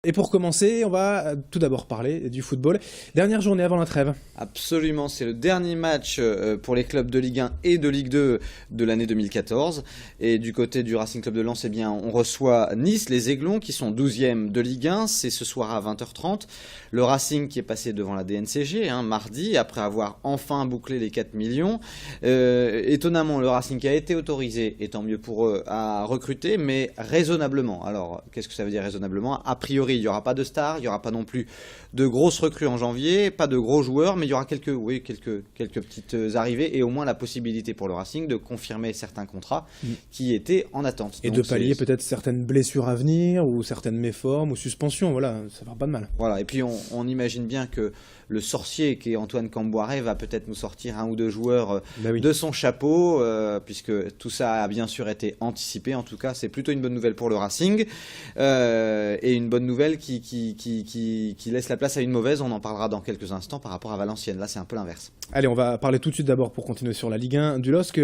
Et pour commencer, on va tout d'abord parler du football. Dernière journée avant la trêve. Absolument, c'est le dernier match pour les clubs de Ligue 1 et de Ligue 2 de l'année 2014. Et du côté du Racing Club de Lens, eh bien, on reçoit Nice, les Aiglons, qui sont 12e de Ligue 1. C'est ce soir à 20h30. Le Racing qui est passé devant la DNCG mardi, après avoir enfin bouclé les 4 millions. Étonnamment, le Racing qui a été autorisé, et tant mieux pour eux, à recruter, mais raisonablement. Alors, qu'est-ce que ça veut dire raisonnablement ? A priori, il n'y aura pas de stars, il n'y aura pas non plus de grosses recrues en janvier, pas de gros joueurs, mais il y aura quelques petites arrivées et au moins la possibilité pour le Racing de confirmer certains contrats qui étaient en attente. Et donc, de pallier peut-être certaines blessures à venir ou certaines méformes ou suspensions, voilà, ça fera pas de mal. Voilà, et puis on imagine bien que le sorcier qui est Antoine Camboiré va peut-être nous sortir un ou deux joueurs de son chapeau, puisque tout ça a bien sûr été anticipé. En tout cas, c'est plutôt une bonne nouvelle pour le Racing et une bonne nouvelle qui laisse la place à une mauvaise. On en parlera dans quelques instants par rapport à Valenciennes. Là, c'est un peu l'inverse. Allez, on va parler tout de suite d'abord pour continuer sur la Ligue 1 du LOSC.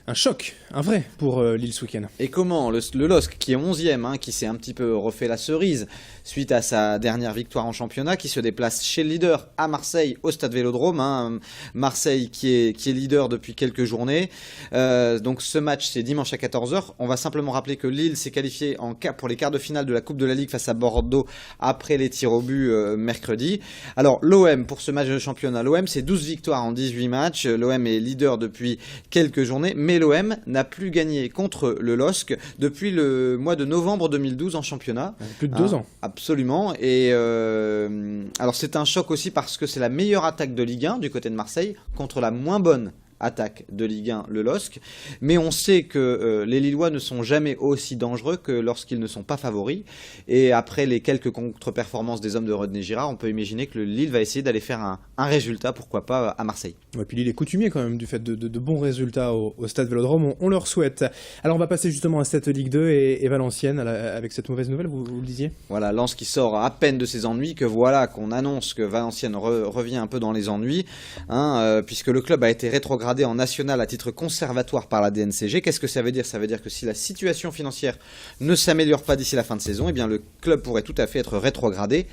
Un choc, un vrai pour Lille ce week-end. Et comment le LOSC qui est 11e, qui s'est un petit peu refait la cerise suite à sa dernière victoire en championnat, qui se déplace chez le leader à Marseille au stade Vélodrome. Marseille qui est leader depuis quelques journées. Donc ce match c'est dimanche à 14h. On va simplement rappeler que Lille s'est qualifié pour les quarts de finale de la Coupe de la Ligue face à Bordeaux après les tirs au but mercredi. Alors l'OM pour ce match de championnat, l'OM c'est 12 victoires en 18 matchs. L'OM est leader depuis quelques journées, mais l'OM n'a plus gagné contre le LOSC depuis le mois de novembre 2012 en championnat. Plus de 2 ans. Absolument. Et alors c'est un choc aussi parce que c'est la meilleure attaque de Ligue 1 du côté de Marseille contre la moins bonne attaque de Ligue 1, le LOSC, mais on sait que les Lillois ne sont jamais aussi dangereux que lorsqu'ils ne sont pas favoris, et après les quelques contre-performances des hommes de Rodney Girard, on peut imaginer que le Lille va essayer d'aller faire un résultat, pourquoi pas à Marseille. Ouais, puis Lille est coutumier quand même du fait de bons résultats au stade Vélodrome, on leur souhaite. Alors on va passer justement à cette Ligue 2 et Valenciennes avec cette mauvaise nouvelle, vous le disiez. Voilà, Lens qui sort à peine de ses ennuis, qu'on annonce que Valenciennes revient un peu dans les ennuis, puisque le club a été rétrogradé en national à titre conservatoire par la DNCG. Qu'est-ce que ça veut dire ? Ça veut dire que si la situation financière ne s'améliore pas d'ici la fin de saison, eh bien le club pourrait tout à fait être rétrogradé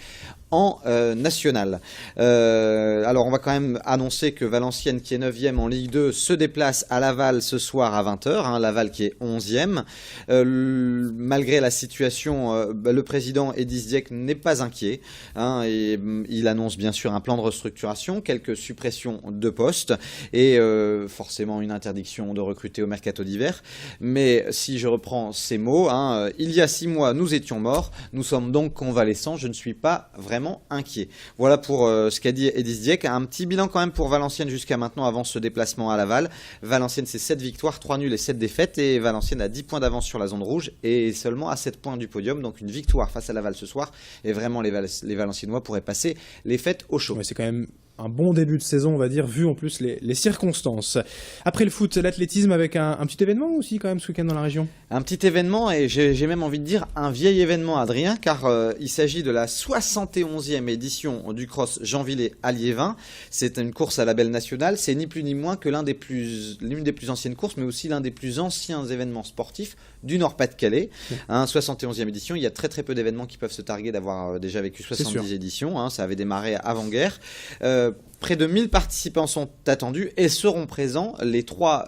en national. Alors on va quand même annoncer que Valenciennes qui est 9e en Ligue 2 se déplace à Laval ce soir à 20h, Laval qui est 11e. Malgré la situation, le président Eddy Zdiek n'est pas inquiet, et il annonce bien sûr un plan de restructuration, quelques suppressions de postes et forcément une interdiction de recruter au mercato d'hiver. Mais si je reprends ces mots, il y a 6 mois nous étions morts, nous sommes donc convalescents, je ne suis pas vraiment inquiet. Voilà pour ce qu'a dit Eddy Zdiek. Un petit bilan quand même pour Valenciennes jusqu'à maintenant avant ce déplacement à Laval. Valenciennes c'est 7 victoires, 3 nuls et 7 défaites, et Valenciennes a 10 points d'avance sur la zone rouge et seulement à 7 points du podium, donc une victoire face à Laval ce soir, et vraiment les Valenciennois pourraient passer les fêtes au chaud. Ouais, c'est quand même un bon début de saison, on va dire, vu en plus les circonstances. Après le foot, l'athlétisme avec un petit événement aussi quand même ce week-end dans la région. Un petit événement, et j'ai même envie de dire un vieil événement, Adrien, car il s'agit de la 71e édition du cross Jean-Villers à Liévin. C'est une course à label national, c'est ni plus ni moins que l'une des plus anciennes courses, mais aussi l'un des plus anciens événements sportifs du Nord-Pas-de-Calais. 71e édition, il y a très très peu d'événements qui peuvent se targuer d'avoir déjà vécu 70 éditions, ça avait démarré avant-guerre. Près de 1000 participants sont attendus et seront présents les trois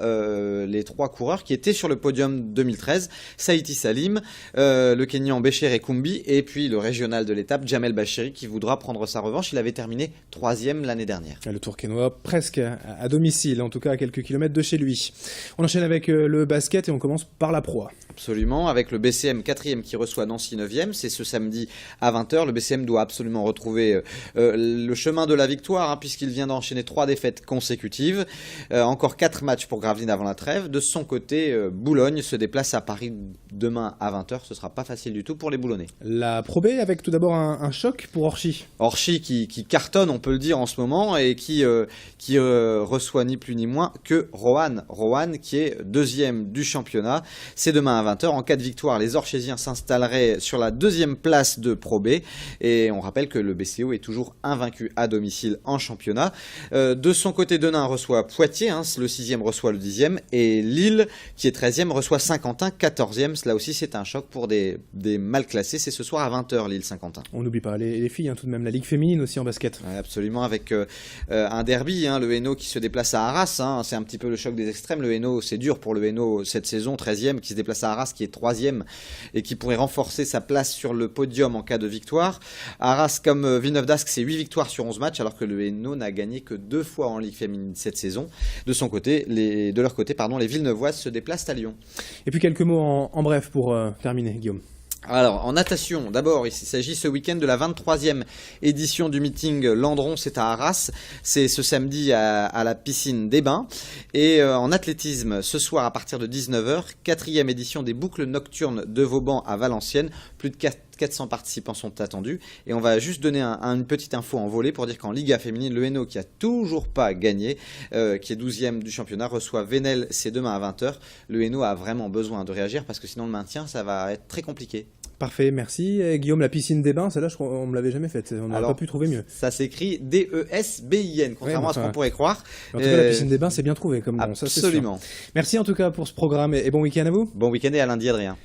coureurs qui étaient sur le podium 2013, Saïti Salim, le Kenyan Bécher Kumbi, et puis le régional de l'étape, Jamel Bachiri, qui voudra prendre sa revanche. Il avait terminé 3e l'année dernière. Le Tourquenois presque à domicile, en tout cas à quelques kilomètres de chez lui. On enchaîne avec le basket et on commence par la proie. Absolument, avec le BCM 4e qui reçoit Nancy 9e, c'est ce samedi à 20h. Le BCM doit absolument retrouver le chemin de la victoire, puisqu'il vient d'enchaîner 3 défaites consécutives. Encore 4 matchs pour Gravelines avant la trêve. De son côté, Boulogne se déplace à Paris demain à 20h. Ce sera pas facile du tout pour les Boulonnais. La Pro B avec tout d'abord un choc pour Orchy. Orchy qui cartonne, on peut le dire en ce moment, et qui reçoit ni plus ni moins que Roanne. Roanne qui est 2e du championnat. C'est demain à 20h. En cas de victoire, les Orchésiens s'installeraient sur la 2e place de Pro B. Et on rappelle que le BCO est toujours invaincu à domicile en championnat. championnat. De son côté, Denain reçoit Poitiers, hein, le 6e reçoit le 10e, et Lille, qui est 13e, reçoit Saint-Quentin, 14e. Là aussi, c'est un choc pour des mal classés. C'est ce soir à 20h, Lille-Saint-Quentin. On n'oublie pas les filles, hein, tout de même, la Ligue féminine aussi en basket. Ouais, absolument, avec un derby, hein, le Hainaut qui se déplace à Arras, hein, c'est un petit peu le choc des extrêmes. Le Hainaut, c'est dur pour le Hainaut cette saison, 13e, qui se déplace à Arras, qui est 3e, et qui pourrait renforcer sa place sur le podium en cas de victoire. Arras, comme Villeneuve d'Ascq, c'est 8 victoires sur 11 matchs, alors que le Hainaut n'a gagné que 2 fois en Ligue féminine cette saison. De leur côté, les Villeneuvoises se déplacent à Lyon. Et puis quelques mots en bref pour terminer, Guillaume. Alors, en natation, d'abord, il s'agit ce week-end de la 23e édition du meeting Landron, c'est à Arras. C'est ce samedi à la piscine des Bains. Et en athlétisme, ce soir à partir de 19h, 4e édition des boucles nocturnes de Vauban à Valenciennes. Plus de 400 participants sont attendus. Et on va juste donner une petite info en volée pour dire qu'en Liga féminine, le Hainaut, qui a toujours pas gagné, qui est 12e du championnat, reçoit Venelle, c'est demain à 20h. Le Hainaut a vraiment besoin de réagir parce que sinon le maintien, ça va être très compliqué. Parfait, merci. Et Guillaume, la piscine des Bains, celle-là, on me l'avait jamais faite. On n'aurait pas pu trouver mieux. Ça s'écrit DESBIN, contrairement à ce qu'on pourrait croire. En tout cas, la piscine des Bains, c'est bien trouvé comme nom. Absolument. Ça, c'est sûr. Merci en tout cas pour ce programme et bon week-end à vous. Bon week-end et à lundi, Adrien.